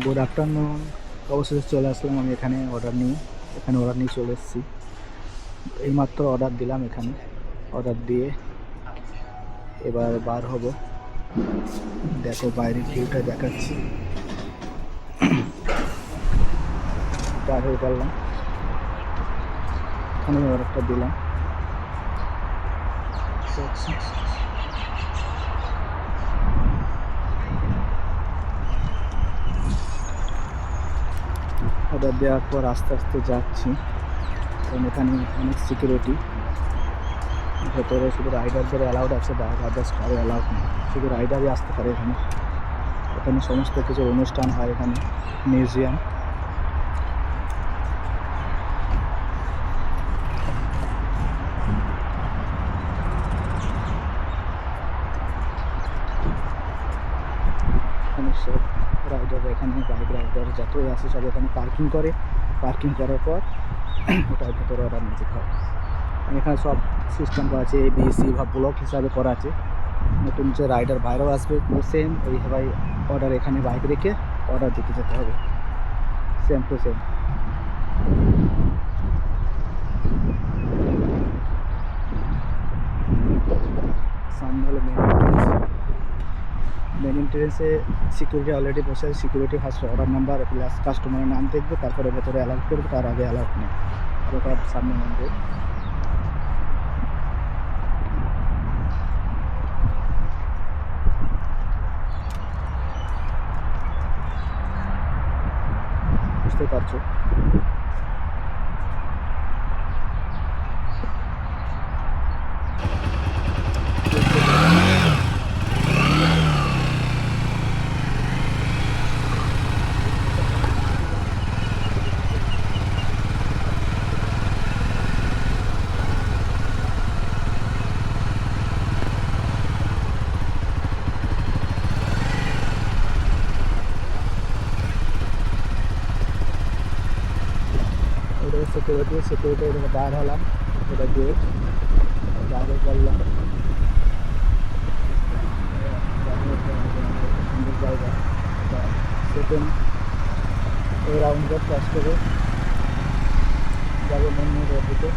Good afternoon. অবশেষে চলে আসলাম আমি এখানে অর্ডার নিয়ে চলে এসেছি। এইমাত্র অর্ডার দিলাম এখানে। অর্ডার দিয়ে এবার বার হব। দেখো বাইরের ভিউটা দেখাচ্ছি। বার হয়ে পারলাম, এখানে অর্ডারটা দিলাম। অর্ডার দেওয়ার পর আস্তে আস্তে যাচ্ছি, কারণ এখানে অনেক সিকিউরিটি। ভেতরে শুধু রাইডারদের অ্যালাউড আছে, আদার্স কারো অ্যালাউড নেই, শুধু রাইডারই আসতে পারে এখানে। এখানে সমস্ত কিছু অনুষ্ঠান হয়, এখানে মিউজিয়াম। এখানে সব রাইডার, এখানে বাইক রাইডার যতই আসে সব এখানে পার্কিং করে। পার্কিং করার পর ওটার ভেতরে অর্ডার নিতে হয়। এখানে সব সিস্টেম করা আছে, এবিসি বা ব্লক হিসাবে করা আছে। নতুন যে রাইডার বাইরেও আসবে সেম এইভাবে অর্ডার এখানে বাইক রেখে অর্ডার দিতে যেতে হবে, সেম টু সেম। সামনে হলো মেন এন্ট্রেন্সে সিকিউরিটি অলরেডি বসে আছে। Security first order number plus কাস্টমারের নাম দেখবে, তারপরে ভেতরে অ্যালাউড করবে, তার আগে অ্যালাউড নেই। ওটার সামনে নামবে। বুঝতে পারছো। সিকিউরিটি বার হলাম, এটা দিয়ে বাইরে করলাম। সুন্দর জায়গা। সেকেন্ড এই রাউন্ড ক্লাস করে যাবো মেন রোড দিকে।